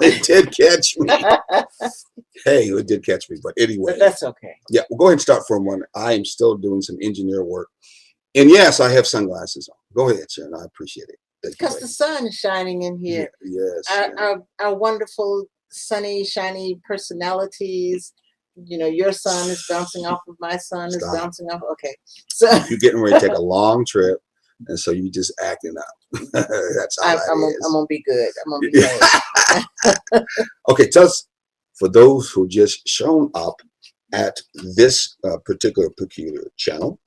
it did catch me. Hey, it did catch me. But anyway. But that's okay. Yeah, we'll go ahead and start for a moment. I am still doing some engineer work. And yes, I have sunglasses on. Go ahead, Sharon. I appreciate it. Because the sun is shining in here. Yes. Our wonderful, sunny, shiny personalities. You know, your sun is bouncing off of my sun is bouncing off. Okay. So you're getting ready to take a long trip, and so you just acting up. That's how I'm gonna be good. I'm gonna be good. Okay, tell us, for those who just shown up at this particular peculiar channel,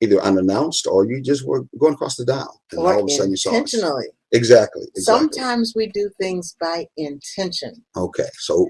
either unannounced or you just were going across the dial and or all of a sudden you saw us. Intentionally. Exactly. Sometimes we do things by intention. Okay, so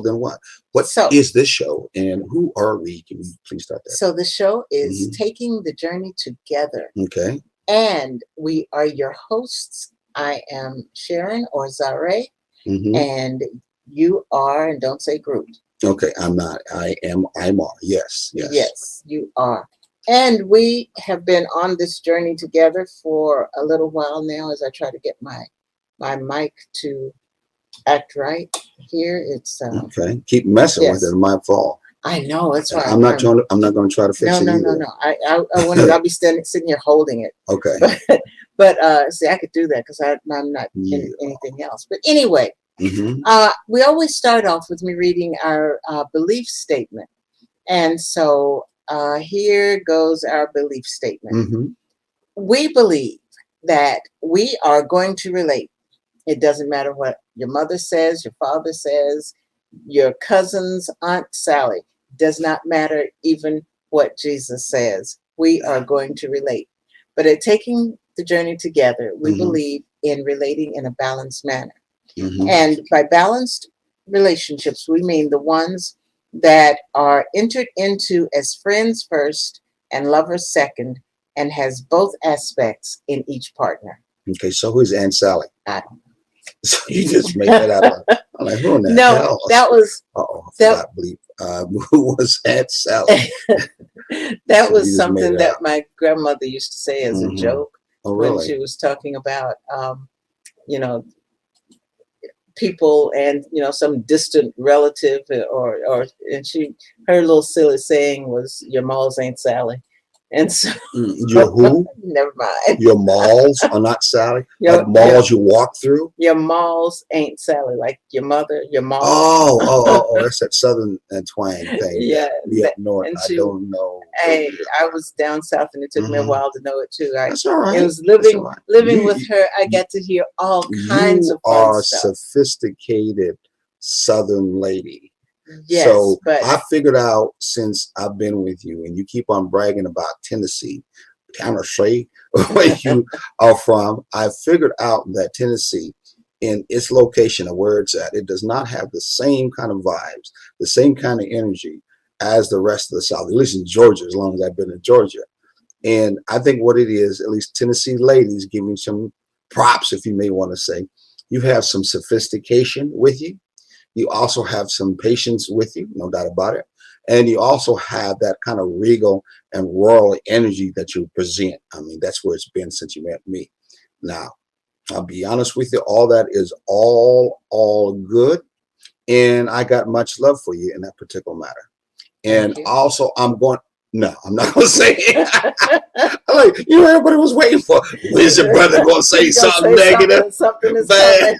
then what? What is this show and who are we? Can you please start that? So the show is Taking the Journey Together. Okay. And we are your hosts. I am Sharon or Zare, and you are, and don't say Groot. Okay, I'm not. I'm are. Yes. Yes, you are. And we have been on this journey together for a little while now as I try to get my mic to act right here. It's okay. Keep messing with it. It might fall. I know, that's why I'm not going to try to fix it. No. I'll be sitting here holding it. Okay. But see, I could do that because I'm not in anything else. But anyway, we always start off with me reading our belief statement. And so here goes our belief statement. We believe that we are going to relate. It doesn't matter what your mother says, your father says, your cousin's Aunt Sally. Does not matter even what Jesus says. We are going to relate. But at Taking the Journey Together, we believe in relating in a balanced manner. And by balanced relationships, we mean the ones that are entered into as friends first and lovers second, and has both aspects in each partner. Okay, so who's Aunt Sally? I don't know. So you just made that up. I'm like, who in the hell? That was. Who was Aunt Sally? That was something that my grandmother used to say as a joke when she was talking about, people and some distant relative and her little silly saying was, "Your malls ain't Sally." And so your who? Never mind. Your malls are not Sally. Like malls you walk through. Your malls ain't Sally. Like your mother, your mom. Oh, that's that southern twang thing. Yeah. North. I don't know. Hey, I was down south, and it took me a while to know it too. That's all right. It was living with her. I got to hear all kinds of fun stuff. You are sophisticated southern lady. Yes, so I figured out, since I've been with you and you keep on bragging about Tennessee, Tennessee, where you are from, I figured out that Tennessee, in its location of where it's at, it does not have the same kind of vibes, the same kind of energy as the rest of the South, at least in Georgia, as long as I've been in Georgia. And I think what it is, at least Tennessee ladies, give me some props, if you may want to say, you have some sophistication with you. You also have some patience with you, no doubt about it. And you also have that kind of regal and royal energy that you present. I mean, that's where it's been since you met me. Now, I'll be honest with you, all that is all good. And I got much love for you in that particular matter. And also, I'm not going to say it. I'm like, everybody was waiting for, when's your brother going to say something negative? Something is bad.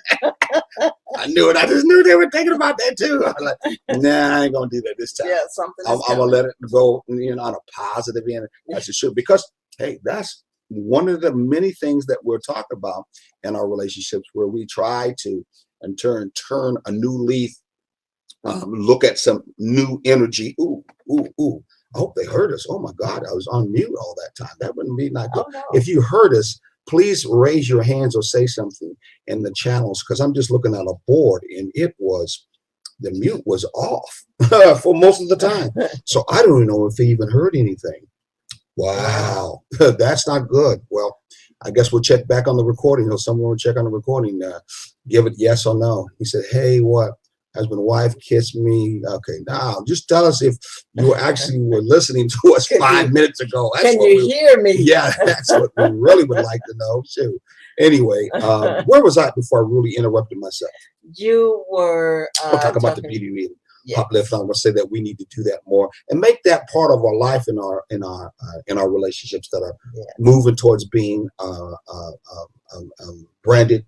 I knew it. I just knew they were thinking about that too. I'm like, nah, I ain't going to do that this time. Yeah, something I'm going to let it go on a positive end. As it should. Because, hey, that's one of the many things that we're talking about in our relationships, where we try to, in turn, turn a new leaf, look at some new energy. Ooh. I hope they heard us. Oh my God, I was on mute all that time. That wouldn't be not good. Oh, no. If you heard us, please raise your hands or say something in the channels, because I'm just looking at a board and the mute was off for most of the time. So I don't know if they even heard anything. Wow, that's not good. Well, I guess we'll check back on the recording. Someone will check on the recording, give it yes or no. He said, hey, what? husband and wife kiss me. Okay, now just tell us if you actually were listening to us 5 minutes ago. That's can you hear me? Yeah, that's what we really would like to know. Shoot. Anyway, where was I before I really interrupted myself? You were talking about the beauty uplift. I'm going to say that we need to do that more and make that part of our life in our relationships that are moving towards being branded,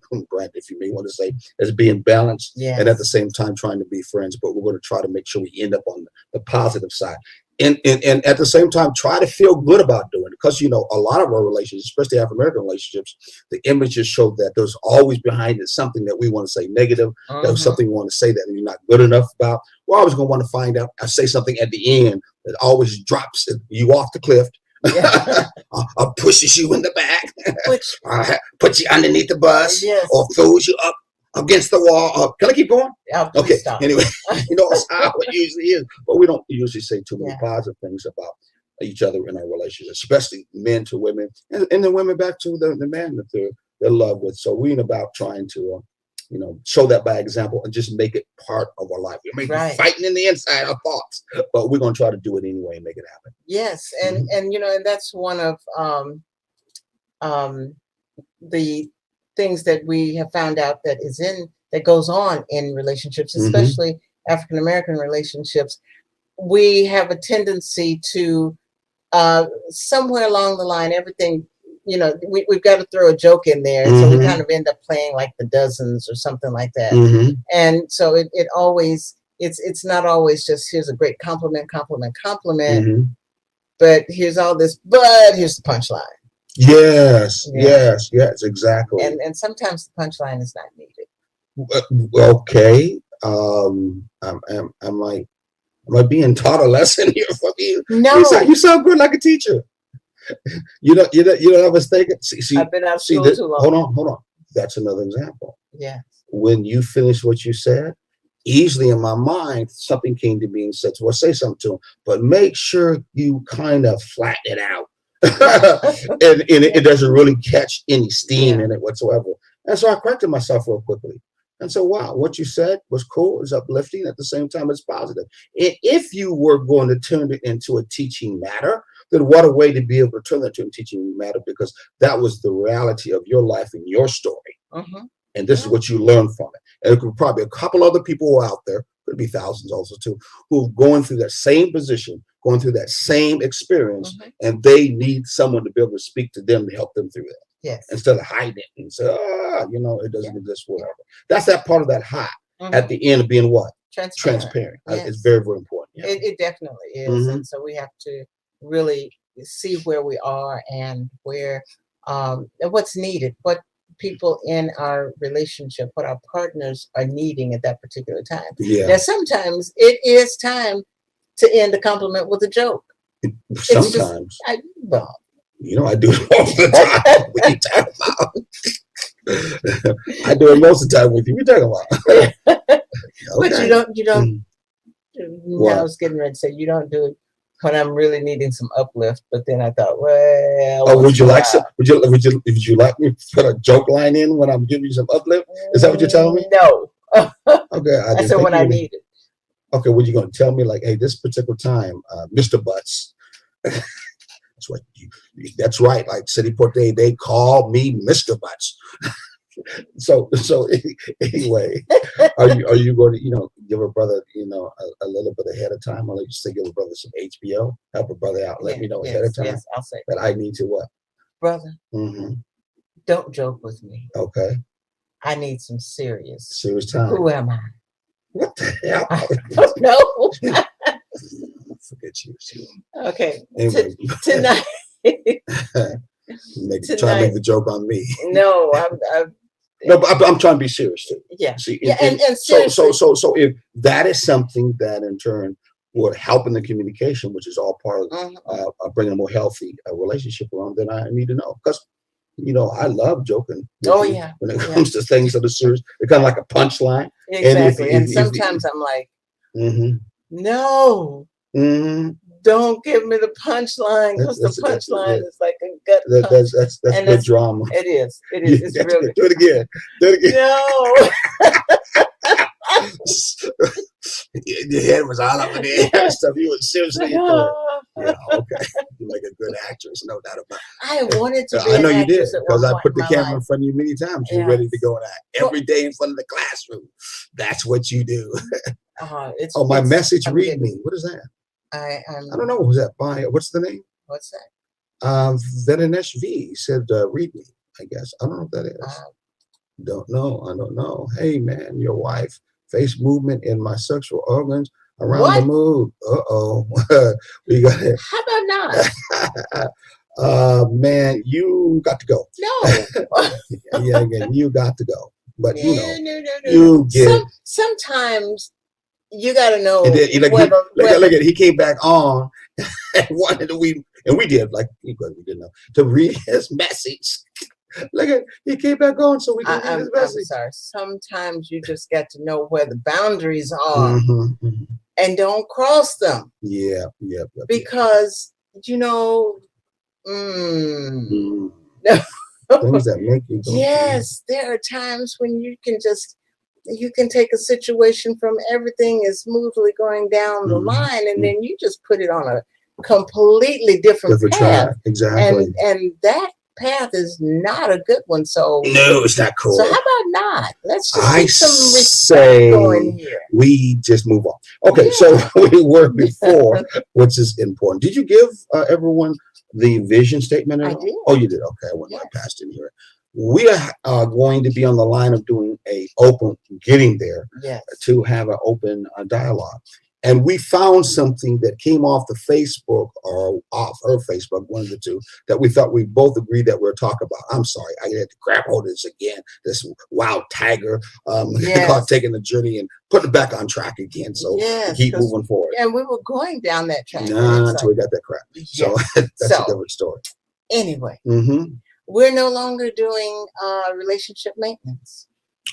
if you may want to say, as being balanced, and at the same time trying to be friends. But we're going to try to make sure we end up on the positive side. And at the same time, try to feel good about doing it. Because, a lot of our relationships, especially African-American relationships, the images show that there's always behind it something that we want to say negative. There's something we want to say that you're not good enough about. We're always going to want to find out, I say something at the end that always drops you off the cliff. Or pushes you in the back, puts you underneath the bus, or throws you up against the wall. Can I keep going? Okay. Stop. Anyway, it's how it usually is. But we don't usually say too many positive things about each other in our relationships, especially men to women, and then women back to the man that they're in love with. So we ain't about trying to, show that by example and just make it part of our life. We may be fighting in the inside, our thoughts, but we're going to try to do it anyway and make it happen. Yes. And, and that's one of the things that we have found out that goes on in relationships, especially African-American relationships. We have a tendency to somewhere along the line, everything, we've got to throw a joke in there. So we kind of end up playing like the dozens or something like that. And so it always, it's not always just, here's a great compliment, but here's all this, but here's the punchline. Yes, exactly. And sometimes the punchline is not needed. Okay. I'm like, am I being taught a lesson here from you? No. You sound good like a teacher. You know, I was thinking. See, I've been out of school too long. Hold on. That's another example. Yeah. When you finish what you said, easily in my mind, something came to me and said, well, say something to him, but make sure you kind of flatten it out. and it doesn't really catch any steam in it whatsoever. And so I corrected myself real quickly. And so, wow, what you said was cool, it's uplifting, at the same time it's positive. And if you were going to turn it into a teaching matter, then what a way to be able to turn that into a teaching matter, because that was the reality of your life and your story. And this is what you learned from it. And there could probably a couple other people out there, could be thousands also too, who are going through that same position, going through that same experience, and they need someone to be able to speak to them to help them through that. Yes. Instead of hiding it and say, it doesn't exist, whatever. That's that part of that high at the end of being what? Transparent. Yes. It's very, very important. Yeah. It definitely is. And so we have to really see where we are and where what's needed, what people in our relationship, what our partners are needing at that particular time. Yeah. Now, sometimes it is time to end a compliment with a joke. Sometimes. I do it all the time. What are you talking about? I do it most of the time with you. What are you talking about? Okay. But you don't. I was getting ready to say you don't do it when I'm really needing some uplift. But then I thought, well. Would you like me to put a joke line in when I'm giving you some uplift? Is that what you're telling me? No. Okay. I said when I need it. Okay. What you going to tell me? Like, hey, this particular time, Mr. Butts. That's right. Like City Port Day, they call me Mr. Butts. so anyway, are you going to give a brother a little bit ahead of time? Or like you say, give a brother some HBO, help a brother out, let me know ahead of time. Yes, I'll say that I need to what, brother. Don't joke with me. Okay. I need some serious time. Who am I? What the hell? I don't know. Forget you. Okay. Anyway. Tonight. Try to make the joke on me. No, I'm trying to be serious too. Yeah. See, and so if that is something that in turn would help in the communication, which is all part of bringing a more healthy relationship around, then I need to know, because I love joking. When it comes to things that are serious, it's kind of like a punchline. Exactly. And sometimes I'm like, no. Don't give me the punchline, because the punchline is like a gut punch. That's good drama. It is. It's really. Do it again. No. Your head was all up in the air and stuff. You were seriously into it. Yeah, okay. You're like a good actress, no doubt about it. I wanted to be I know an you did, actress at because one I point put the in my camera in life. front of you many times. You're ready to go and act every day in front of the classroom. That's what you do. Oh, my message, read me. What is that? I don't know. Who's that by? What's the name? What's that? Venesh V said, read me, I guess. I don't know what that is. Don't know. I don't know. Hey, man, your wife face movement in my sexual organs around the mood. Uh-oh. We got it. How about not? Man, you got to go. No. Yeah, you got to go. But no, you know, no. you get sometimes you got to know. Look at he came back on and wanted to we did like we didn't know to read his message. Look at he came back on so we can read his message. I'm sorry. Sometimes you just got to know where the boundaries are and don't cross them. Yeah. Because you know, things that make you go. Yes, there are times when you can take a situation from everything is smoothly going down the line, and then you just put it on a completely different path. Track. Exactly. And that path is not a good one. So no, it's not cool. So how about not? Let's just keep some respect going here. We just move on. Okay, so we were before, which is important. Did you give everyone the vision statement? I did. Oh, you did. Okay, I went right past in here. We are going to be on the line of doing getting there to have an open dialogue. And we found something that came off the Facebook or off her Facebook, one of the two, that we thought we both agreed that we're talking about. I'm sorry, I had to grab hold of this again. This wild tiger caught taking the journey and putting it back on track again. So we keep moving forward. And we were going down that track. Until we got that crap. So that's a different story. Anyway, we're no longer doing relationship maintenance.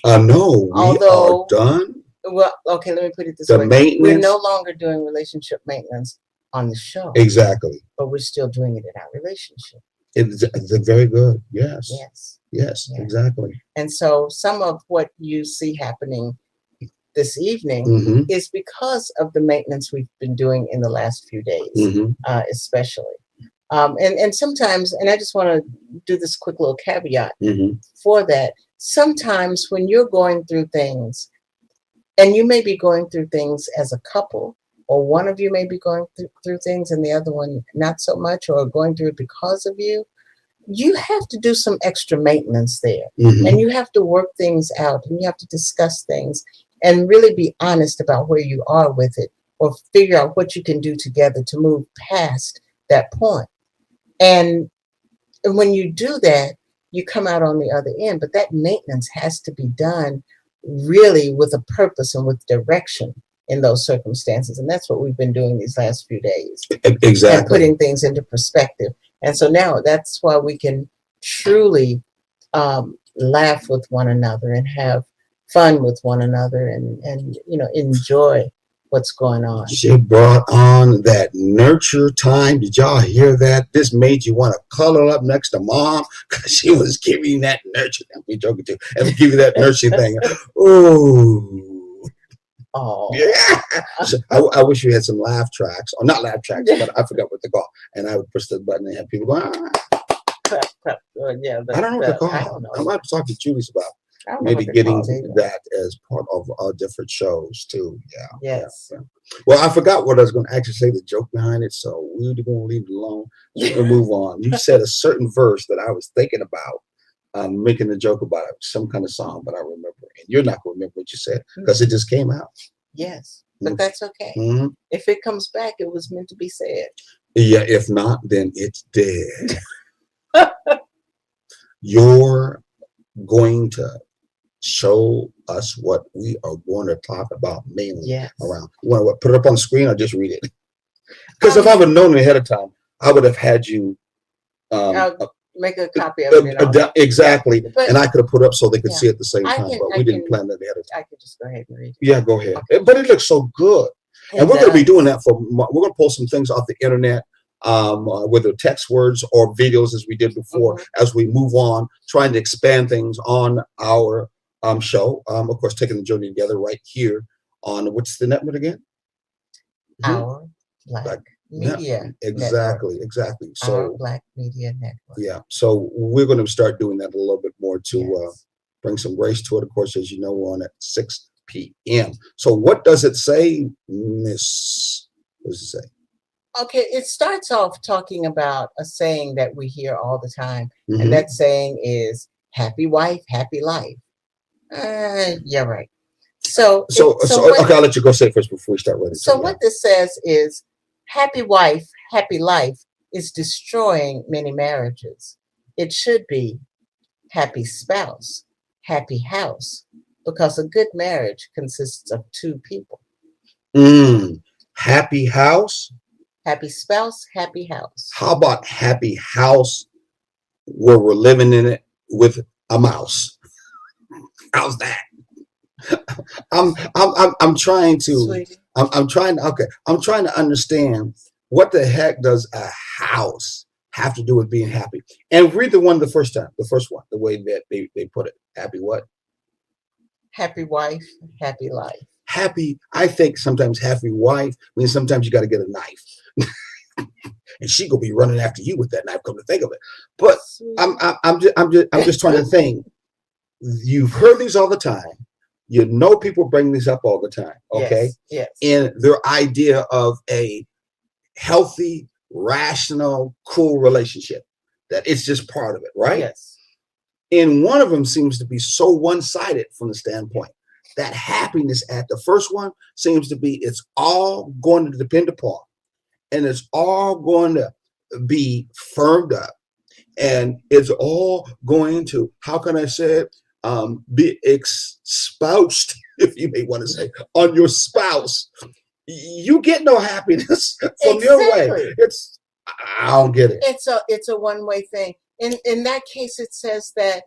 No, we are done. Well, okay, let me put it this way. Maintenance. We're no longer doing relationship maintenance on the show. Exactly. But we're still doing it in our relationship. It's very good. Yes. Yes, exactly. And so some of what you see happening this evening is because of the maintenance we've been doing in the last few days, especially. And sometimes, and I just want to do this quick little caveat for that. Sometimes when you're going through things, and you may be going through things as a couple, or one of you may be going through things and the other one not so much, or going through it because of you, you have to do some extra maintenance there. And you have to work things out, and you have to discuss things and really be honest about where you are with it, or figure out what you can do together to move past that point. And when you do that, you come out on the other end. But that maintenance has to be done really with a purpose and with direction in those circumstances. And that's what we've been doing these last few days. Exactly. And putting things into perspective. And so now that's why we can truly laugh with one another and have fun with one another and enjoy what's going on. She brought on that nurture time. Did y'all hear that? This made you want to cuddle up next to mom because she was giving that nurture. I'm joking too. And give you that nurture thing. Oh, yeah. So I wish we had some laugh tracks, or not laugh tracks, but I forgot what they're called. And I would push the button and have people going. Clap. Yeah, I don't know what they're called. I might talk to Julius about maybe getting that as part of our different shows too. Yeah. Well, I forgot what I was going to actually say, the joke behind it, so we're going to leave it alone. We'll move on. You said a certain verse that I was thinking about, making a joke about it, some kind of song, but I remember. And you're not going to remember what you said because it just came out. Yes, but that's okay. If it comes back, it was meant to be said. Yeah, if not, then it's dead. You're going to show us what we are going to talk about mainly around. You want to put it up on the screen or just read it? Because if I would have known ahead of time, I would have had you make a copy of it. Exactly. And I could have put up so they could see it at the same time, but we didn't plan that ahead of time. I could just go ahead and read it. Yeah, go ahead. Okay. But it looks so good. And we're going to be doing that we're going to pull some things off the internet, whether text words or videos as we did before, as we move on, trying to expand things on our show. Of course, taking the journey together right here on what's the network again? Our Black Media Exactly, Network. exactly. Our So Black Media Network. yeah, so we're going to start doing that a little bit more to Yes. bring some grace to it. Of course, as you know, we're on at 6 p.m. So what does it say, Miss? What does it say? Okay, it starts off talking about a saying that we hear all the time, Mhm. and that saying is "Happy wife, happy life." Yeah, right. So Okay, I'll let you go say it first before we start reading. So what this says is, "Happy wife, happy life" is destroying many marriages. It should be happy spouse, happy house, because a good marriage consists of two people. Happy house. Happy spouse, happy house. How about happy house where we're living in it with a mouse? How's that? I'm trying to. Sweetie. I'm trying. Okay, I'm trying to understand what the heck does a house have to do with being happy? And read the one the first time, the first one, the way that they put it. Happy what? Happy wife, happy life. Happy. I think sometimes happy wife means sometimes you got to get a knife. And she gonna be running after you with that knife. Come to think of it, but I'm just trying to think. You've heard these all the time. You know, people bring these up all the time. Okay, yes. In their idea of a healthy, rational, cool relationship, that it's just part of it, right? Yes. And one of them seems to be so one-sided from the standpoint that happiness at the first one seems to be it's all going to depend upon. And it's all going to be firmed up. And it's all going to, how can I say it, be espoused, if you may want to say, on your spouse. You get no happiness from your way. I don't get it. It's a one-way thing. In that case, it says that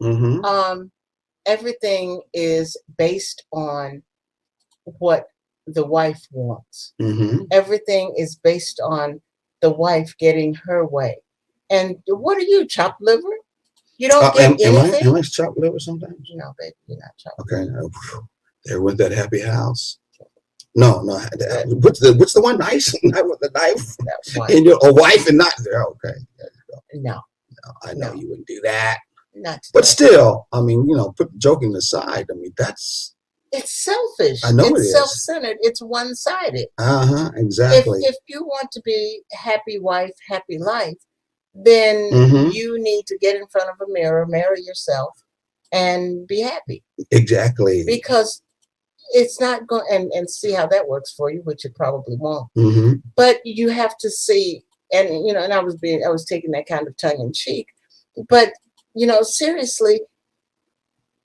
everything is based on what the wife wants. Everything is based on the wife getting her way. And what are you, chopped liver? You don't get anything? Am I chopped liver sometimes? No, baby, you're not chopped liver. Okay. There went that happy house. No. What's the one nice? Not with the knife. And a wife and not there. Okay. There you go. No, I know you wouldn't do that. Not today. But still, I mean, put joking aside, I mean, it's selfish. I know it's self-centered. It's one-sided. Exactly. If you want to be happy wife, happy life, then you need to get in front of a mirror, marry yourself, and be happy. Exactly. Because it's not going and see how that works for you, which it probably won't. But you have to see, and and I was taking that kind of tongue in cheek, but seriously,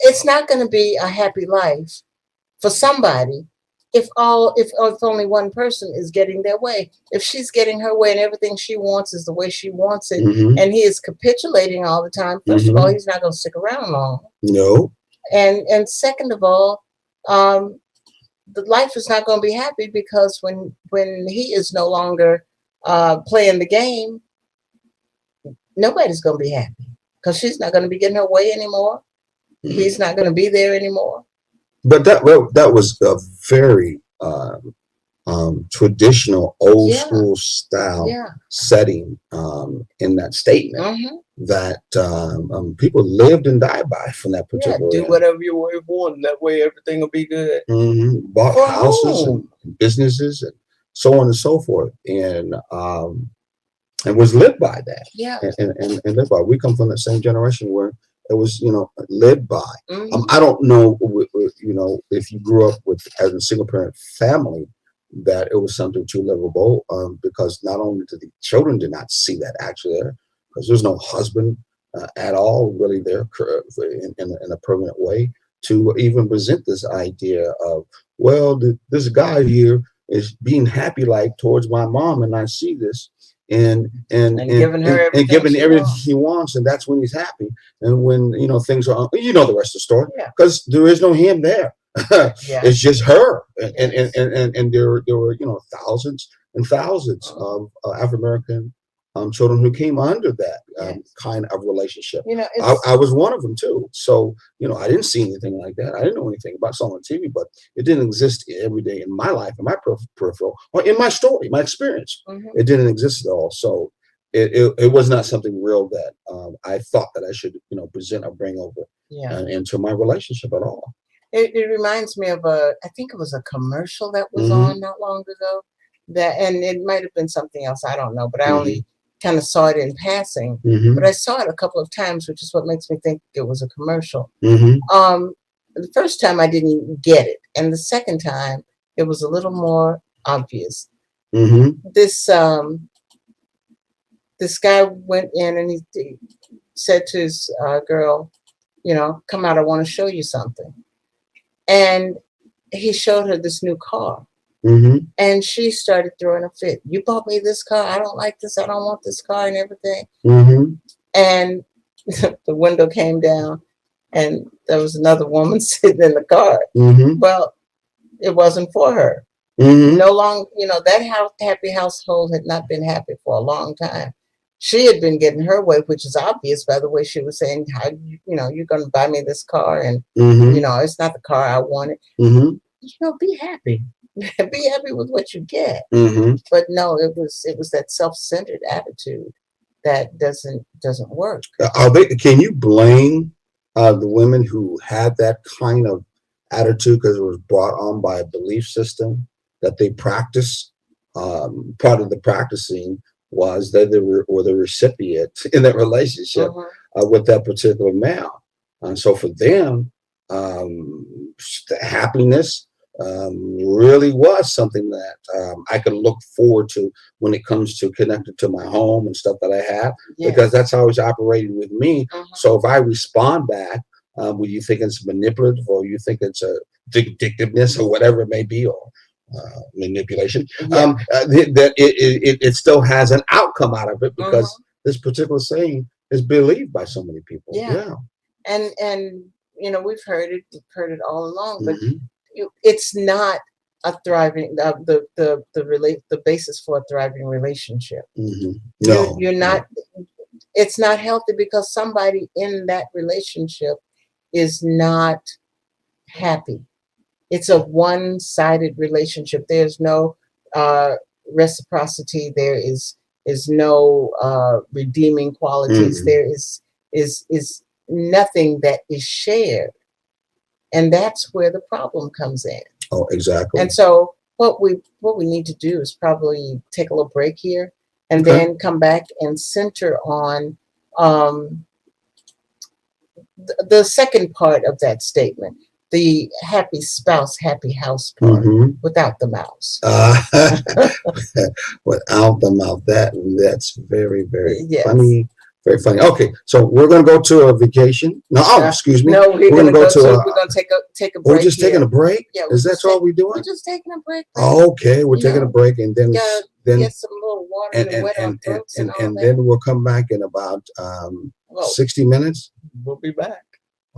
it's not going to be a happy life for somebody if only one person is getting their way. If she's getting her way and everything she wants is the way she wants it, and he is capitulating all the time, first of all, he's not going to stick around long. No. And second of all, the life is not going to be happy, because when he is no longer playing the game, nobody's going to be happy, because she's not going to be getting her way anymore. He's not going to be there anymore. But that was a very traditional, old school style setting in that statement that people lived and died by from that particular. Do whatever your way want, that way everything will be good. Bought houses and businesses and so on and so forth, and was lived by that. Yeah, and lived by. We come from the same generation where it was, lived by. I don't know, if you grew up as a single parent family, that it was something too livable, because not only did the children did not see that actually there, because there's no husband at all really there in a permanent way to even present this idea of, well, this guy here is being happy like towards my mom, and I see this. And giving her everything he wants, and that's when he's happy. And when things are, the rest of the story, because there is no him there. It's just her, and there were thousands and thousands of African American children who came under that Yes. kind of relationship. You know, I was one of them too. So, I didn't see anything like that. I didn't know anything about something on TV, but it didn't exist every day in my life, in my peripheral, or in my story, my experience. Mhm. It didn't exist at all. So it was not something real that I thought that I should, present or bring over Yeah. into my relationship at all. It reminds me of I think it was a commercial that was Mhm. on not long ago. And it might have been something else. I don't know, but I Mhm. only kind of saw it in passing. Mhm. But I saw it a couple of times, which is what makes me think it was a commercial. Mhm. The first time I didn't get it, and the second time it was a little more obvious. Mhm. This guy went in and he said to his girl, come out, I want to show you something. And he showed her this new car. Mhm. And she started throwing a fit. You bought me this car. I don't like this. I don't want this car and everything. Mhm. And the window came down and there was another woman sitting in the car. Mhm. Well, it wasn't for her. Mhm. No long, that happy household had not been happy for a long time. She had been getting her way, which is obvious by the way she was saying, how you're going to buy me this car, and Mhm. it's not the car I wanted. Mhm. Be happy, be happy with what you get. Mhm. But no, it was that self-centered attitude that doesn't work. Can you blame the women who had that kind of attitude because it was brought on by a belief system that they practice? Part of the practicing was that they were the recipient in that relationship with that particular male, and so for them, the happiness really was something that I could look forward to when it comes to connected to my home and stuff that I have, because that's how it's operating with me. So if I respond back, will you think it's manipulative, or you think it's a vindictiveness, or whatever it may be, or manipulation? That it still has an outcome out of it, because this particular saying is believed by so many people. And we've heard it all along, but it's not a thriving the basis for a thriving relationship. No, you're not. It's not healthy because somebody in that relationship is not happy. It's a one-sided relationship. There's no reciprocity. There is no redeeming qualities. There is nothing that is shared. And that's where the problem comes in. Oh, exactly. And so what we need to do is probably take a little break here, and then come back and center on the second part of that statement, the happy spouse, happy house part, without the mouse. Without the mouth. That's very, very Yes. funny. Very funny. Okay, so we're going to go to a vacation. No, excuse me. No, we're going to go to. we're going to take a break. We're just taking a break. Yeah, is that all we're doing? We're just taking a break. Okay, we're taking a break, and then get some little water and wet our throats and all that. Then we'll come back in about 60 minutes. We'll be back.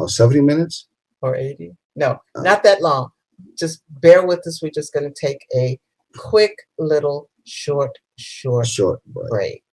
70 minutes or 80? No, not that long. Just bear with us. We're just going to take a quick little short break.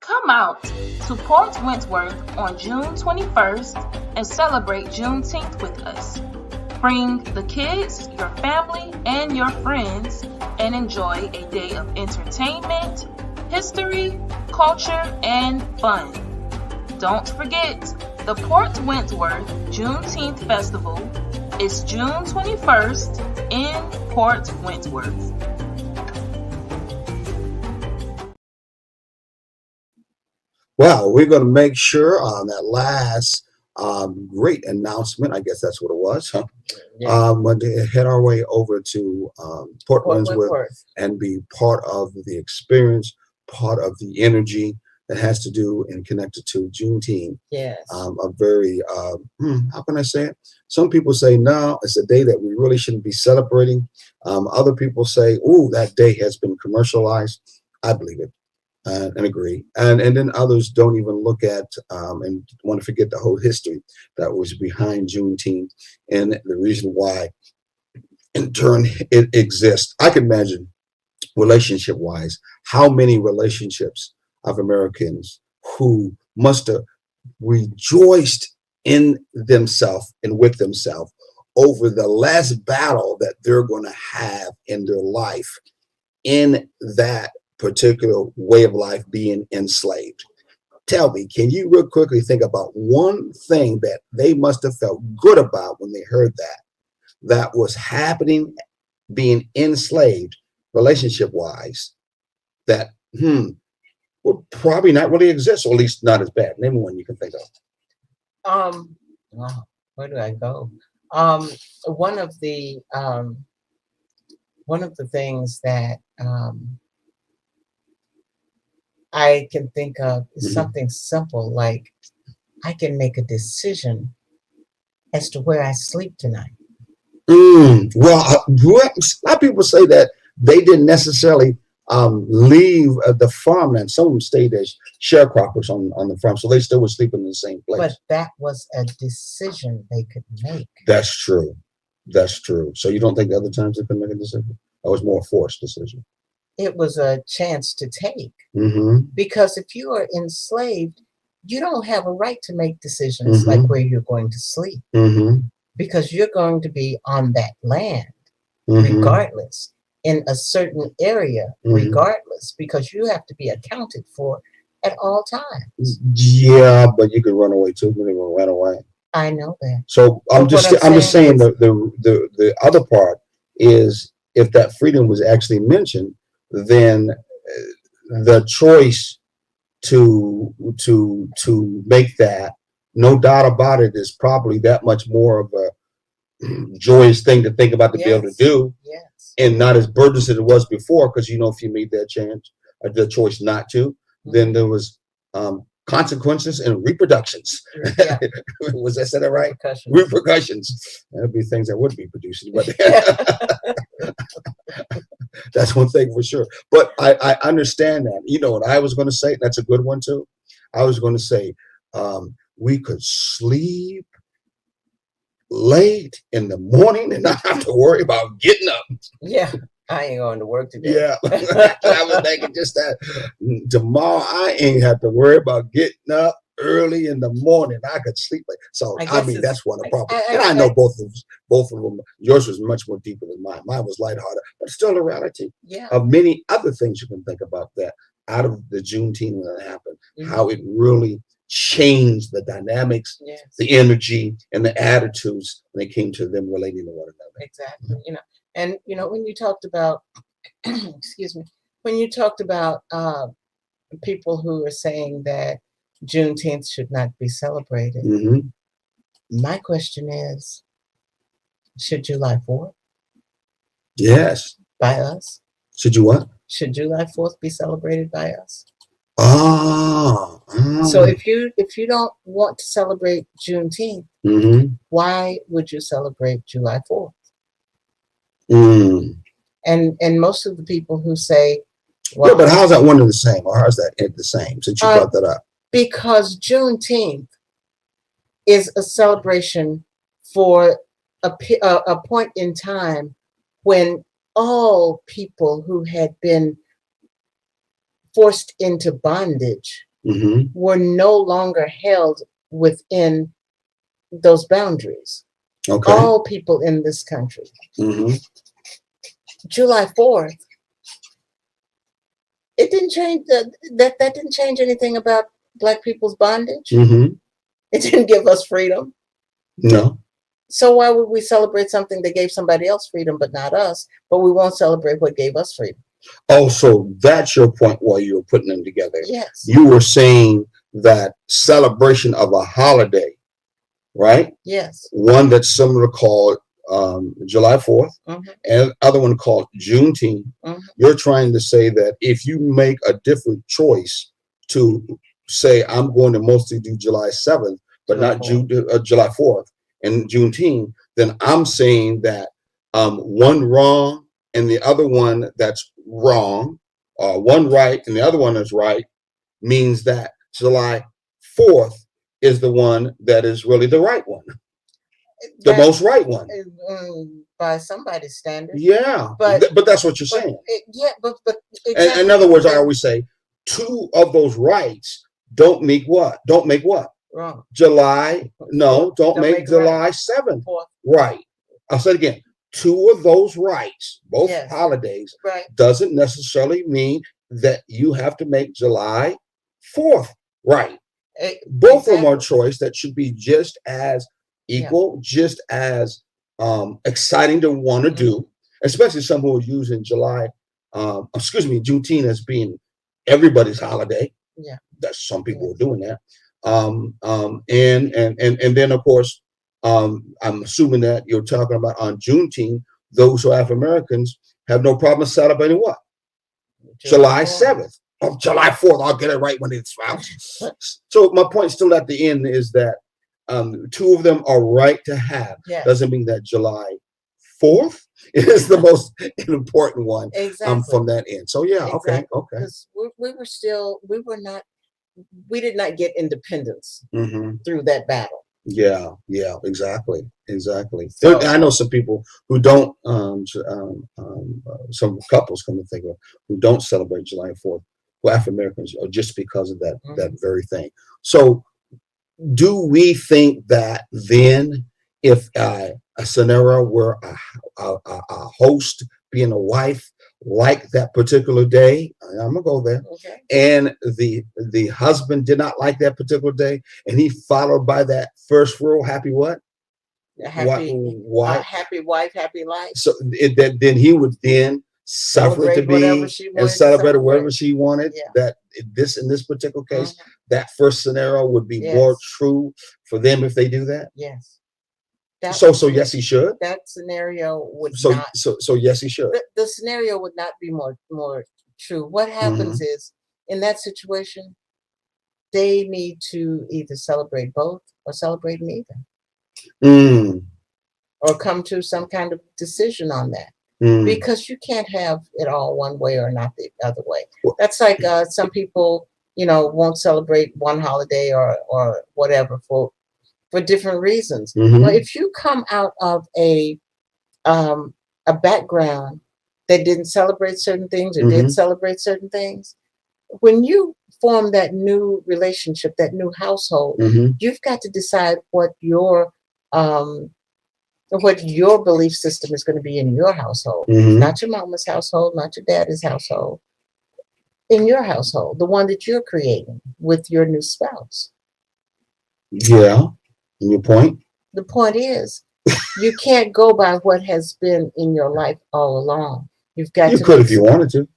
Come out to Port Wentworth on June 21st and celebrate Juneteenth with us. Bring the kids, your family, and your friends and enjoy a day of entertainment, history, culture, and fun. Don't forget, the Port Wentworth Juneteenth Festival is June 21st in Port Wentworth. Well, we're going to make sure on that last great announcement, I guess that's what it was, huh? Yeah. But to head our way over to Port Wentworth Wentworth. and be part of the experience, part of the energy that has to do and connected to Juneteenth. Yes. A very, how can I say it? Some people say, no, it's a day that we really shouldn't be celebrating. Other people say, oh, that day has been commercialized. I believe it and agree. And then others don't even look at and want to forget the whole history that was behind Juneteenth and the reason why, in turn, it exists. I can imagine, relationship-wise, how many relationships of Americans who must have rejoiced in themselves and with themselves over the last battle that they're going to have in their life in that particular way of life, being enslaved. Tell me, can you real quickly think about one thing that they must have felt good about when they heard that was happening, being enslaved relationship-wise, that would probably not really exist, or at least not as bad? Name one you can think of. Wow, where do I go? One of the things that I can think of is something simple, like I can make a decision as to where I sleep tonight. Well, a lot of people say that they didn't necessarily leave the farmland. Some of them stayed as sharecroppers on the farm, so they still were sleeping in the same place. But that was a decision they could make. That's true. That's true. So you don't think the other times they couldn't make a decision? That was more a forced decision. It was a chance to take. Mm-hmm. Because if you are enslaved, you don't have a right to make decisions like where you're going to sleep. Because you're going to be on that land regardless, in a certain area regardless, because you have to be accounted for at all times. Yeah, but you could run away too. You can run away. I know that. So I'm just saying the other part is, if that freedom was actually mentioned, then the choice to make that, no doubt about it, is probably that much more of a joyous thing to think about, to be able to do, and not as burdensome as it was before. Because if you made that chance, the choice not to, then there was consequences and repercussions. Yeah. Was I said that right? Repercussions. That'd be things that would be producing, but that's one thing for sure. But I understand that. You know what I was going to say? That's a good one too. I was going to say we could sleep late in the morning and not have to worry about getting up. Yeah. I ain't going to work today. Yeah. I was thinking just that. Tomorrow I ain't have to worry about getting up early in the morning. I could sleep late. So I mean, that's one of the problems. And I know both of them. Yours was much more deeper than mine. Mine was lighthearted, but still a reality of many other things you can think about that out of the Juneteenth when it happened, how it really changed the dynamics, the energy, and the attitudes when it came to them relating to one another. Exactly. And when you talked about, excuse me, when you talked about people who are saying that Juneteenth should not be celebrated, my question is, should July 4th? Yes. By us? Should you what? Should July 4th be celebrated by us? So if you don't want to celebrate Juneteenth, why would you celebrate July 4th? And most of the people who say, well, but how's that one and the same, or how's that the same, since you brought that up? Because Juneteenth is a celebration for a point in time when all people who had been forced into bondage were no longer held within those boundaries. Okay. All people in this country. Mm-hmm. July 4th, it didn't change that didn't change anything about Black people's bondage. Mm-hmm. It didn't give us freedom. No. So why would we celebrate something that gave somebody else freedom but not us? But we won't celebrate what gave us freedom. Oh, so that's your point while you were putting them together. Yes. You were saying that celebration of a holiday, right? Yes. One that's similar called July 4th, and other one called Juneteenth. You're trying to say that if you make a different choice to say, I'm going to mostly do July 7th, but not July 4th and Juneteenth, then I'm saying that one wrong and the other one that's wrong, one right and the other one is right, means that July 4th is the one that is really the right one. The most right one. By somebody's standard. Yeah. But that's what you're saying. But exactly. In other words, I always say two of those rights don't make what? Don't make what? Wrong. July. No, don't make July 7th. Right. I'll say it again. Two of those rights, both holidays, doesn't necessarily mean that you have to make July 4th right. Both of them are choice that should be just as equal, just as exciting to want to do, especially some who are using Juneteenth as being everybody's holiday. Yeah, that's some people are doing that. And then of course, I'm assuming that you're talking about on Juneteenth, those who are African Americans have no problem celebrating what? July 7th. Oh, July 4th. I'll get it right when it's out. So my point still at the end is that two of them are right to have. Doesn't mean that July 4th is the most important one from that end. So yeah, okay. Because we did not get independence through that battle. Yeah, exactly. So, I know some people who don't, some couples, come to think of, who don't celebrate July 4th, who are African Americans, just because of that very thing. So do we think that then if a scenario where a host being a wife like that particular day, I'm gonna go there, and the husband did not like that particular day, and he followed by that first rule, happy what? Happy wife, happy life. So then he would then suffer it to be and celebrate whatever she wanted. That in this particular case, that first scenario would be more true for them if they do that. Yes. So yes, he should. That scenario would not. So yes, he should. The scenario would not be more true. What happens is, in that situation, they need to either celebrate both or celebrate neither, or come to some kind of decision on that. Because you can't have it all one way or not the other way. That's like some people, won't celebrate one holiday or whatever for different reasons. Well, if you come out of a background that didn't celebrate certain things or did celebrate certain things, when you form that new relationship, that new household, you've got to decide what your belief system is going to be in your household, not your mama's household, not your daddy's household, in your household, the one that you're creating with your new spouse. Yeah. And your point? The point is, you can't go by what has been in your life all along. You've got to. You could if you wanted to.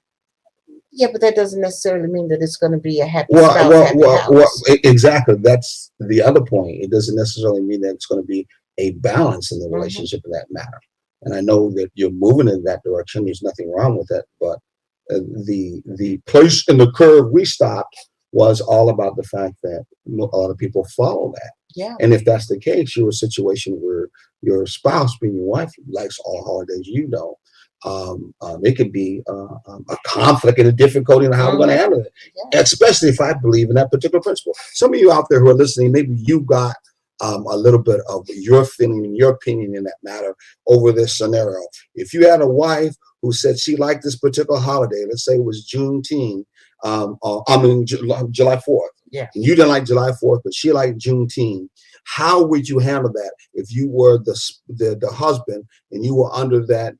Yeah, but that doesn't necessarily mean that it's going to be a happy spouse, happy house. Exactly. That's the other point. It doesn't necessarily mean that it's going to be a balance in the relationship in that matter. And I know that you're moving in that direction. There's nothing wrong with it. But the place in the curve we stopped was all about the fact that a lot of people follow that. Yeah. And if that's the case, you're in a situation where your spouse, being your wife, likes all holidays you don't. It could be a conflict and a difficulty in how we're going to handle it, especially if I believe in that particular principle. Some of you out there who are listening, maybe you got a little bit of your feeling and your opinion in that matter over this scenario. If you had a wife who said she liked this particular holiday, let's say it was Juneteenth, July 4th. Yeah. And you didn't like July 4th, but she liked Juneteenth. How would you handle that if you were the husband and you were under that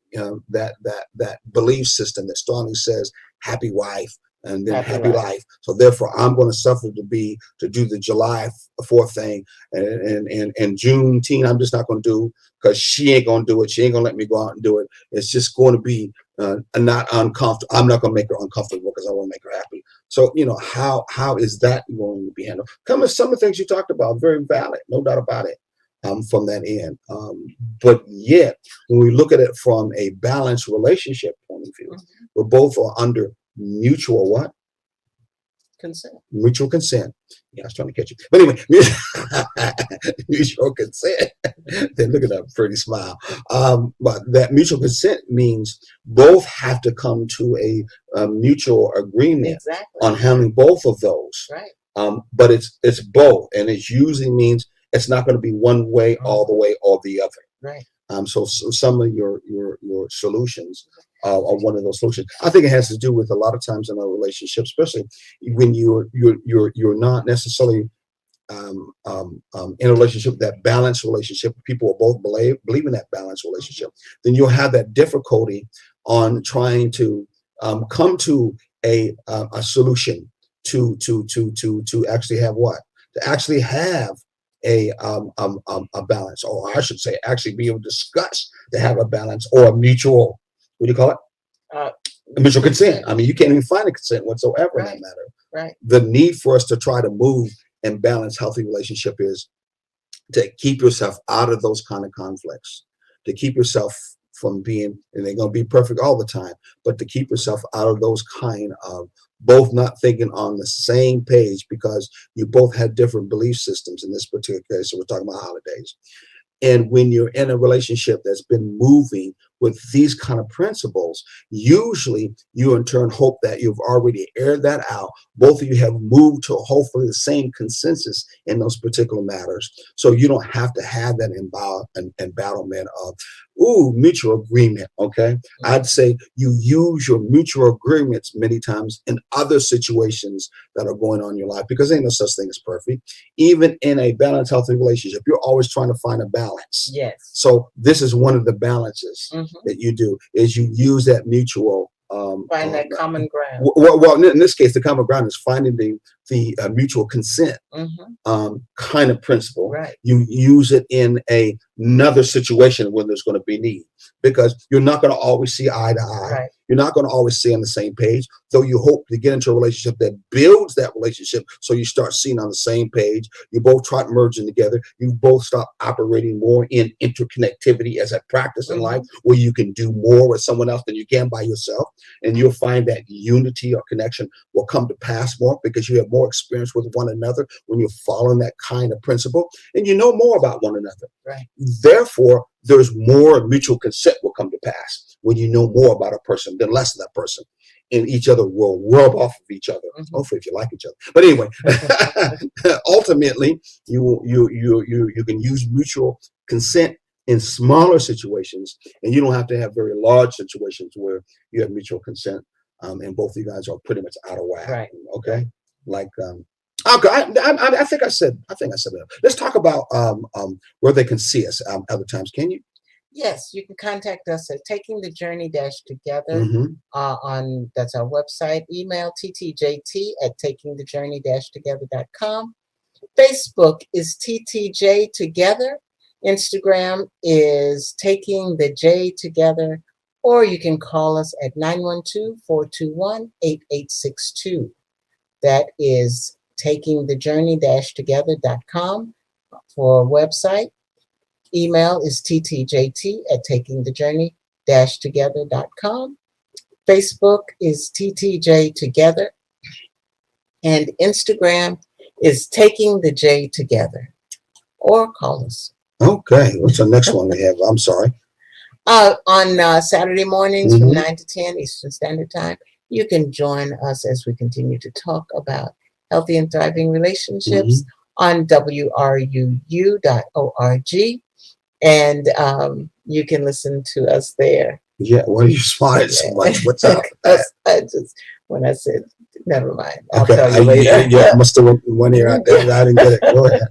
that belief system that strongly says happy wife and then happy life. So therefore, I'm going to suffer to do the July 4th thing, and Juneteenth I'm just not going to do because she ain't going to do it. She ain't going to let me go out and do it. It's just going to be not uncomfortable. I'm not going to make her uncomfortable because I want to make her happy. So how is that going to be handled? Some of the things you talked about, very valid, no doubt about it. From that end, but yet when we look at it from a balanced relationship point of view, we're both are under mutual what? Consent. Mutual consent. Yeah, I was trying to catch you. But anyway, mutual consent. Then look at that pretty smile. But that mutual consent means both have to come to a mutual agreement on handling both of those. Right. But it's both, and it usually means it's not going to be one way all the way or the other. Right. So some of your solutions are one of those solutions. I think it has to do with a lot of times in a relationship, especially when you're not necessarily in a relationship, that balanced relationship. People will both believe in that balanced relationship. Then you'll have that difficulty on trying to come to a solution to actually have what? To actually have a balance, or I should say, actually be able to discuss to have a balance or a mutual, what do you call it? A mutual consent. I mean, you can't even find a consent whatsoever in that matter. Right. The need for us to try to move and balance healthy relationship is to keep yourself out of those kind of conflicts, to keep yourself from being, and they're going to be perfect all the time, but to keep yourself out of those kind of both not thinking on the same page because you both had different belief systems in this particular case. So we're talking about holidays. And when you're in a relationship that's been moving with these kind of principles, usually you in turn hope that you've already aired that out. Both of you have moved to hopefully the same consensus in those particular matters. So you don't have to have that embattlement of, mutual agreement. Okay. I'd say you use your mutual agreements many times in other situations that are going on in your life, because ain't no such thing as perfect. Even in a balanced, healthy relationship, you're always trying to find a balance. Yes. So this is one of the balances that you do, is you use that mutual find that common ground. Well, in this case, the common ground is finding the mutual consent kind of principle. Right. You use it in another situation when there's going to be need, because you're not going to always see eye to eye. Right. You're not going to always see on the same page, though you hope to get into a relationship that builds that relationship so you start seeing on the same page. You both try merging together. You both start operating more in interconnectivity as a practice in life, where you can do more with someone else than you can by yourself. And you'll find that unity or connection will come to pass more because you have more experience with one another when you're following that kind of principle, and you know more about one another. Right. Therefore, there's more mutual consent will come to pass when you know more about a person than less of that person, and each other will rub off of each other. Hopefully, if you like each other. But anyway, ultimately, you can use mutual consent in smaller situations, and you don't have to have very large situations where you have mutual consent, and both of you guys are pretty much out of whack. Right. Okay. Like, okay, I think I said that. Let's talk about where they can see us other times. Can you? Yes, you can contact us at Taking the Journey Together on, that's our website. Email ttjt@takingthejourney-together.com. Facebook is TTJ Together. Instagram is Taking the J Together, or you can call us at 912-421-8862. That is takingthejourney-together.com for a website. Email is ttjt@takingthejourney-together.com. Facebook is TTJ Together, and Instagram is Taking the J Together. Or call us. Okay, what's the next one we have? I'm sorry. On Saturday mornings from 9 to 10 Eastern Standard Time, you can join us as we continue to talk about healthy and thriving relationships on WRUU.org. And you can listen to us there. Yeah, why are you smiling so much? What's up? I just, when I said, never mind. Okay, I'll tell you later. Yeah, I must have went one ear out there. I didn't get it. Go ahead.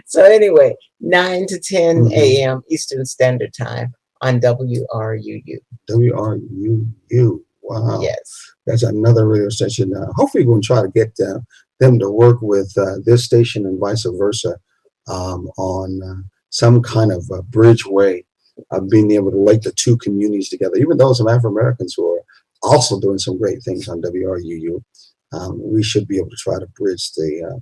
So anyway, 9 to 10 Mhm. a.m. Eastern Standard Time on WRUU. WRUU. Wow. Yes. That's another radio station. Hopefully, we're going to try to get them to work with this station and vice versa on some kind of bridge way of being able to link the two communities together. Even though some African Americans who are also doing some great things on WRUU, we should be able to try to bridge the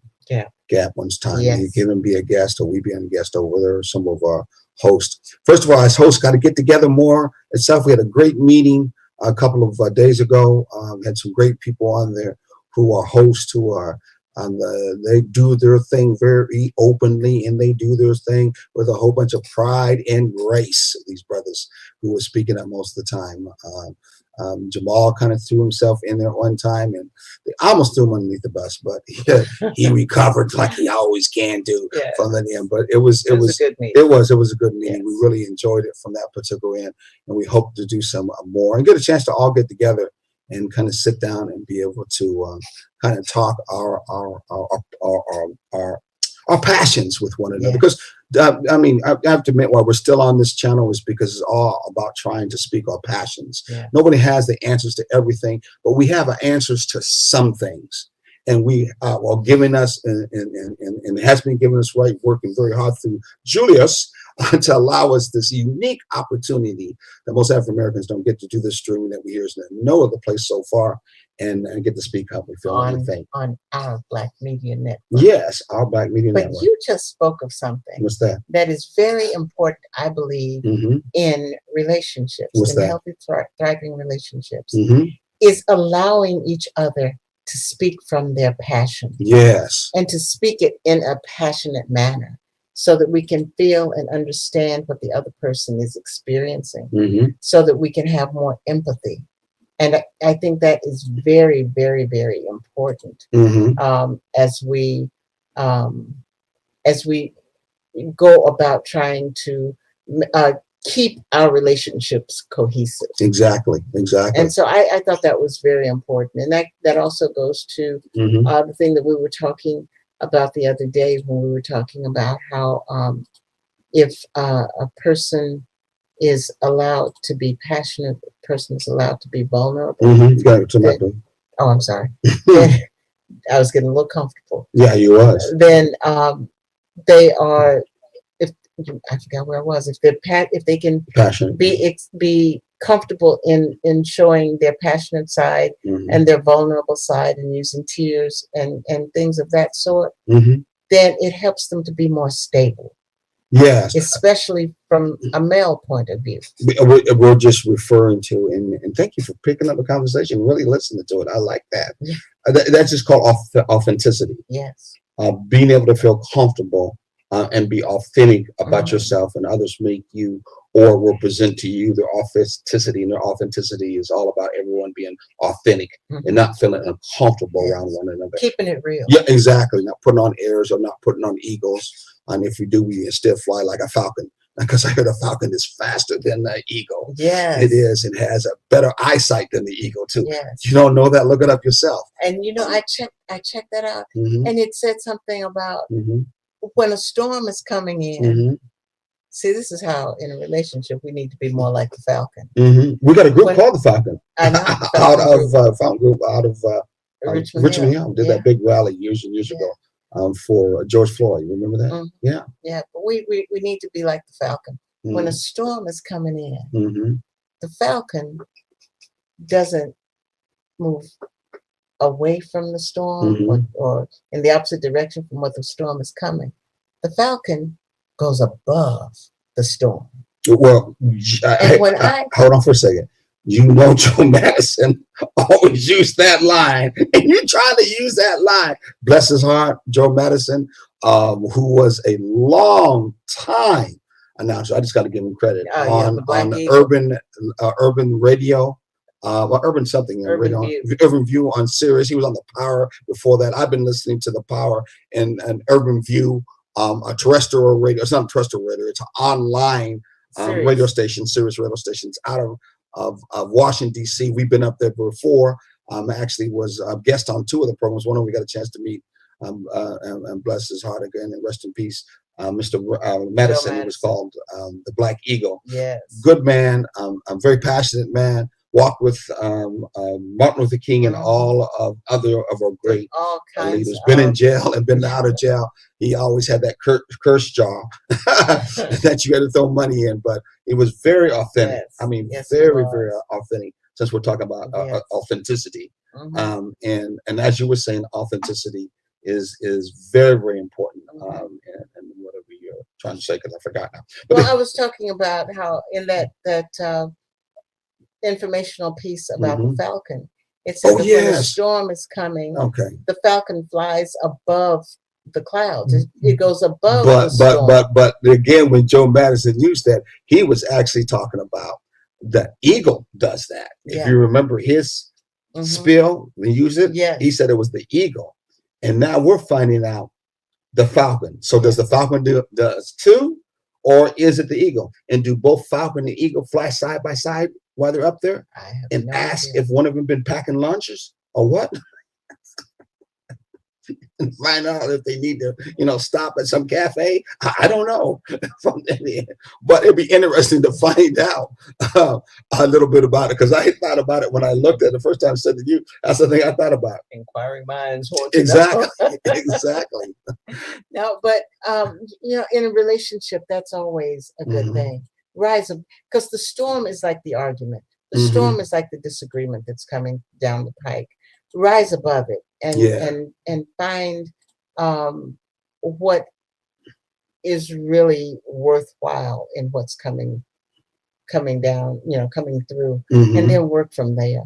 gap once time. Yes. You give them be a guest, or we be a guest over there, or some of our hosts. First of all, as hosts, got to get together more itself. We had a great meeting a couple of days ago. Had some great people on there who are hosts, who are they do their thing very openly, and they do their thing with a whole bunch of pride and grace. These brothers who were speaking up most of the time. Jamal kind of threw himself in there one time, and they almost threw him underneath the bus, but he recovered like he always can do from the end. But it was a good meeting. It was a good meeting. Yes. We really enjoyed it from that particular end, and we hope to do some more and get a chance to all get together and kind of sit down and be able to kind of talk our passions with one another. Because I mean, I have to admit, why we're still on this channel is because it's all about trying to speak our passions. Nobody has the answers to everything, but we have answers to some things. And we are giving us, and has been giving us right, working very hard through Julius to allow us this unique opportunity that most African Americans don't get to do this streaming that we hear in no other place so far, and get to speak up and feel everything on our Black Media Network. Yes, our Black Media Network. But you just spoke of something. What's that? That is very important, I believe, in relationships, What's that? Healthy, thriving relationships, is allowing each other to speak from their passion. Yes. And to speak it in a passionate manner so that we can feel and understand what the other person is experiencing, so that we can have more empathy. And I think that is very, very, very important as we go about trying to keep our relationships cohesive. Exactly. And so I thought that was very important. And that also goes to the thing that we were talking about the other day when we were talking about how if a person is allowed to be passionate, a person is allowed to be vulnerable. Oh, I'm sorry. I was getting a little comfortable. Yeah, you was. Then they are, I forgot where I was. If they can be comfortable in showing their passionate side and their vulnerable side, and using tears and things of that sort, then it helps them to be more stable. Yes, especially from a male point of view. We're just referring to, and thank you for picking up the conversation, really listening to it. I like that. That's just called authenticity. Yes, being able to feel comfortable and be authentic about yourself, and others make you or will present to you their authenticity. And their authenticity is all about everyone being authentic and not feeling uncomfortable around one another. Keeping it real. Yeah, exactly. Not putting on airs or not putting on egos. And if you do, we still fly like a falcon. Because I heard a falcon is faster than the eagle. Yes. It is. It has a better eyesight than the eagle, too. Yes. You don't know that? Look it up yourself. And, I checked that out. And it said something about when a storm is coming in. See, this is how in a relationship we need to be more like the falcon. We got a group called the Falcon. I know. Out of Fountain Group, out of Richmond Hill. Did that big rally years and years ago. For George Floyd, remember that? Yeah. But we need to be like the falcon. When a storm is coming in, the falcon doesn't move away from the storm or in the opposite direction from what the storm is coming. The falcon goes above the storm. Well, hold on for a second. Joe Madison always used that line, and you're trying to use that line. Bless his heart, Joe Madison, who was a long time announcer. I just got to give him credit on the urban radio, urban something, Urban View on Sirius. He was on the Power before that. I've been listening to the Power and Urban View, a terrestrial radio. It's not a terrestrial radio. It's an online radio station, Sirius radio stations out of Washington, D.C. We've been up there before. Actually was a guest on two of the programs. One of them we got a chance to meet and bless his heart again and rest in peace. Mr. Madison, he was called the Black Eagle. Yes. Good man, a very passionate man. Walked with Martin Luther King and all of other of our great leaders. Been in jail and been out of jail. He always had that curse jaw that you had to throw money in, but it was very authentic. Yes. I mean, Yes, very, very authentic. Since we're talking about authenticity, and as you were saying, authenticity is very, very important. And whatever you're trying to say, because I forgot now. But well, I was talking about how in that informational piece about the falcon, it said that when a storm is coming, the falcon flies above the clouds. It goes above the storm. But again, when Joe Madison used that, he was actually talking about the eagle does that. If you remember his spiel, when he used it, he said it was the eagle. And now we're finding out the falcon. So does the falcon does too? Or is it the eagle? And do both falcon and eagle fly side by side while they're up there? And ask if one of them been packing lunches or what? And find out if they need to, stop at some cafe. I don't know. But it'd be interesting to find out a little bit about it, because I thought about it when I looked at it the first time I said to you. That's the thing I thought about. Inquiring minds. Exactly. Exactly. No, but in a relationship, that's always a good thing. Rise up, because the storm is like the argument. The storm is like the disagreement that's coming down the pike. Rise above it and find what is really worthwhile in what's coming down, coming through, and then work from there.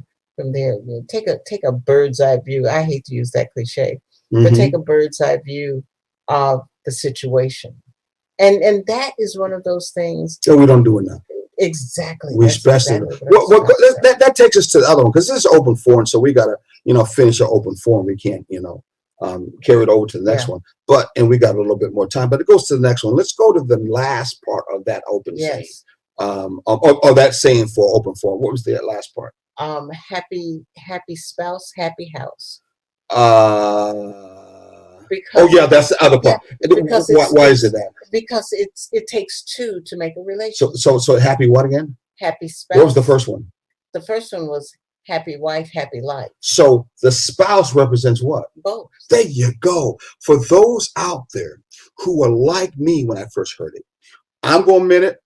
Take a bird's eye view. I hate to use that cliche, but take a bird's eye view of the situation, and that is one of those things. So we don't do enough. Exactly. We stress it. That takes us to the other one, because this is open forum, so we gotta, finish our open forum. We can't, carry it over to the next one. And we got a little bit more time, but it goes to the next one. Let's go to the last part of that open saying, or that saying for open forum. What was the last part? Happy spouse, happy house. That's the other part. Why is it that? Because it takes two to make a relationship. So happy what again? Happy spouse. What was the first one? The first one was happy wife, happy life. So the spouse represents what? Both. There you go. For those out there who are like me when I first heard it, I'm going to admit it.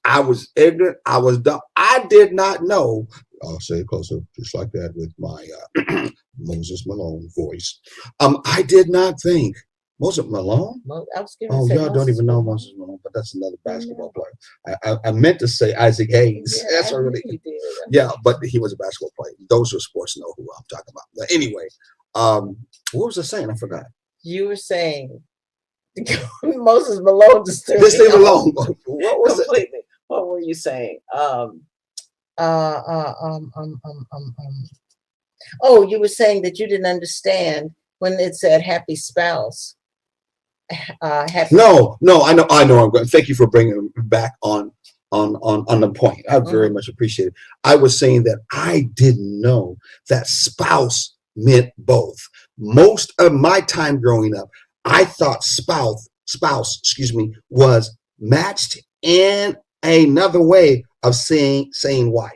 I was ignorant. I was dumb. I did not know. I'll say it closer, just like that, with my Moses Malone voice. I did not think Moses Malone. Y'all don't even know Moses Malone, but that's another basketball player. I meant to say Isaac Hayes. That's already. Yeah, but he was a basketball player. Those who are sports know who I'm talking about. But anyway, what was I saying? I forgot. You were saying Moses Malone just leave it alone. What was it? What were you saying? You were saying that you didn't understand when it said happy spouse. No, I know. I'm going. Thank you for bringing it back on the point. I very much appreciate it. I was saying that I didn't know that spouse meant both. Most of my time growing up, I thought spouse, was matched in another way of saying wife.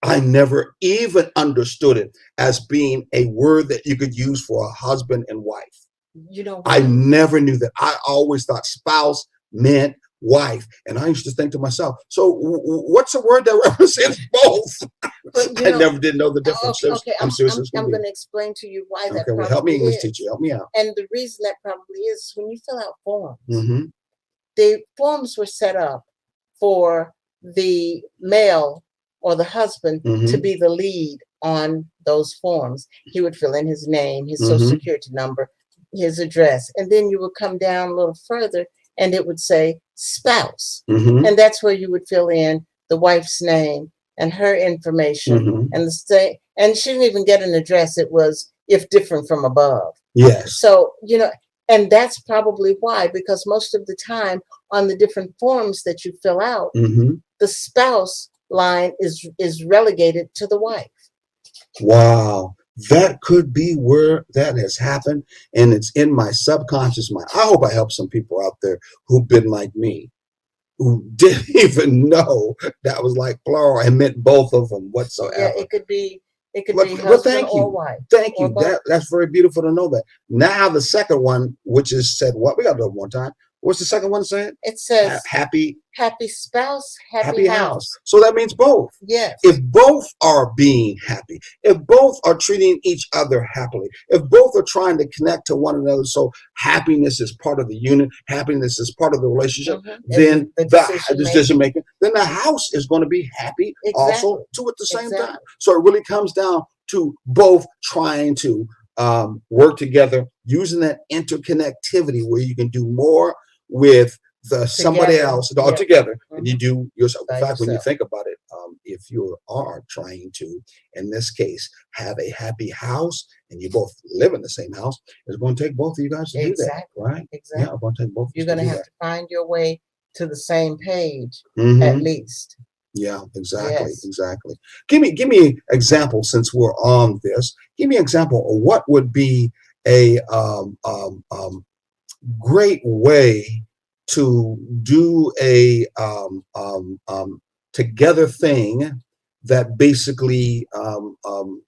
I never even understood it as being a word that you could use for a husband and wife. I never knew that. I always thought spouse meant wife. And I used to think to myself, so what's a word that represents both? I never did know the difference. Okay, I'm going to explain to you why that probably help me, English teacher. Help me out. And the reason that probably is when you fill out forms, the forms were set up for the male or the husband to be the lead on those forms. He would fill in his name, his social security number, his address, and then you would come down a little further and it would say spouse. And that's where you would fill in the wife's name and her information and and she didn't even get an address. It was if different from above. Yes. So, and that's probably why, because most of the time on the different forms that you fill out, the spouse line is relegated to the wife. Wow. that could be where that has happened, and it's in my subconscious mind. I hope I help some people out there who've been like me, who didn't even know that was like plural and meant both of them whatsoever. Yeah, it could be Well, husband thank you. or wife. Thank or you. both. That's very beautiful to know that. Now the second one, which is said what? We got to do it one time. What's the second one saying? It says Happy spouse, happy house. So that means both. Yes. If both are being happy, if both are treating each other happily, if both are trying to connect to one another, so happiness is part of the unit, happiness is part of the relationship, then the the decision making, then the house is going to be happy also too at the same time. So it really comes down to both trying to work together, using that interconnectivity where you can do more with somebody else all together, and you do yourself. In fact, when you think about it, if you are trying to, in this case, have a happy house and you both live in the same house, it's going to take both of you guys to do that, right? Exactly. Yeah, it's going to take both. You're going to have to find your way to the same page at least. Yeah, exactly, exactly. Give me example, since we're on this. Give me an example of what would be a great way to do a together thing that basically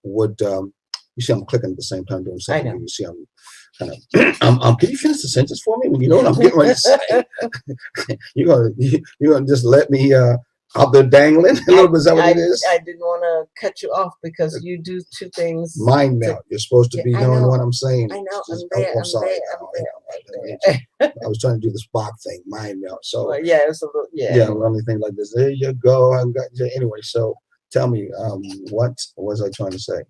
would you see I'm clicking at the same time doing something. I know. You see I'm kind of can you finish the sentence for me when you know what I'm getting ready to say? you're gonna just let me out there dangling a little bit. Is that what it is? I didn't want to cut you off because you do two things. Mind melt. You're supposed to be knowing what I'm saying. I know. I'm sorry. I was trying to do the Spock thing, mind melt. So yeah, it's a little, only thing like this. There you go. Anyway, so tell me, what was I trying to say?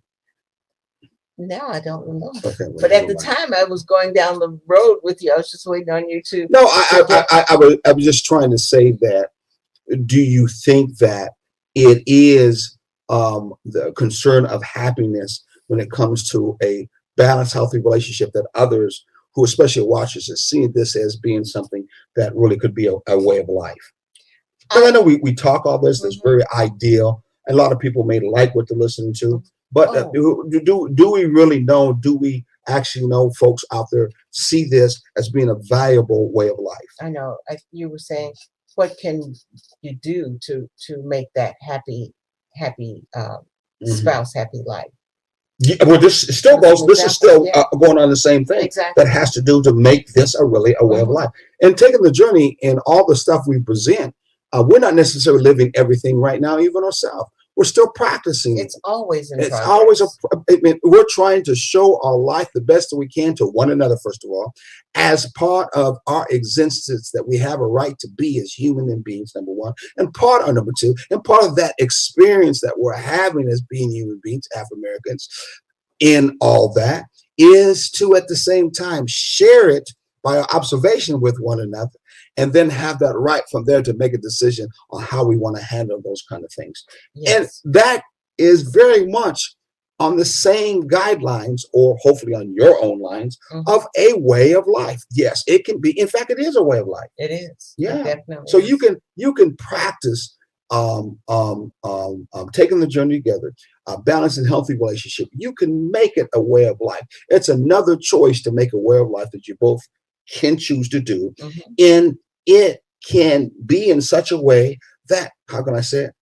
No, I don't remember. Okay, well, but at the time, I was going down the road with you. I was just waiting on you to. No, I was just trying to say that. Do you think that it is the concern of happiness when it comes to a balanced, healthy relationship that others who especially watchers are seeing this as being something that really could be a way of life? And I know we talk all this, that's very ideal. A lot of people may like what they're listening to, but do we really know, do we actually know folks out there see this as being a valuable way of life? I know. You were saying, what can you do to make that happy spouse, happy life? Yeah, well, this still goes. This is still going on the same thing. Exactly. That has to do to make this a way of life. And taking the journey and all the stuff we present, we're not necessarily living everything right now, even ourselves. We're still practicing. It's always in progress. Always we're trying to show our life the best that we can to one another, first of all, as part of our existence that we have a right to be as human beings, number one, and part of number two, and part of that experience that we're having as being human beings, Afro-Americans, in all that is to at the same time share it by our observation with one another, and then have that right from there to make a decision on how we want to handle those kind of things. Yes. And that is very much on the same guidelines, or hopefully on your own lines, of a way of life. Yes, it can be. In fact, it is a way of life. It is. Yeah. It definitely so is. you can practice taking the journey together, a balanced and healthy relationship. You can make it a way of life. It's another choice to make a way of life that you both can choose to do, and it can be in such a way that, how can I say it?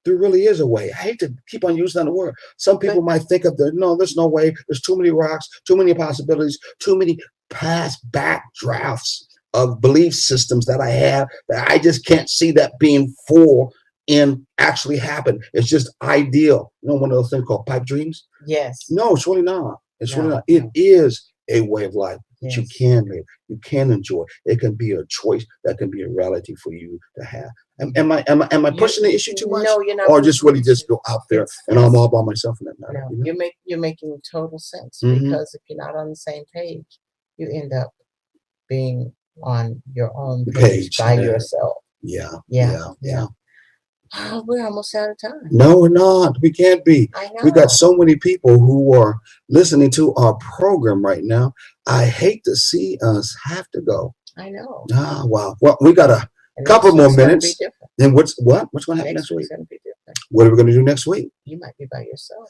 There really is a way. I hate to keep on using that word. Some people might think of there's no way. There's too many rocks, too many possibilities, too many past backdrafts of belief systems that I have that I just can't see that being full and actually happen. It's just ideal. One of those things called pipe dreams? Yes. No, it's really not. It's really not. It is a way of life that you can live, you can enjoy. It can be a choice that can be a reality for you to have. Am I pushing the issue too much? No, you're not. Or just really just go out there and I'm all by myself in that matter. No, you're making total sense, because if you're not on the same page, you end up being on your own page by yourself. Yeah. Oh, we're almost out of time. No, we're not. We can't be. I know. We got so many people who are listening to our program right now. I hate to see us have to go. I know. Wow. Well, we got a couple more minutes. Then what's going to happen next week? What are we going to do next week? You might be by yourself.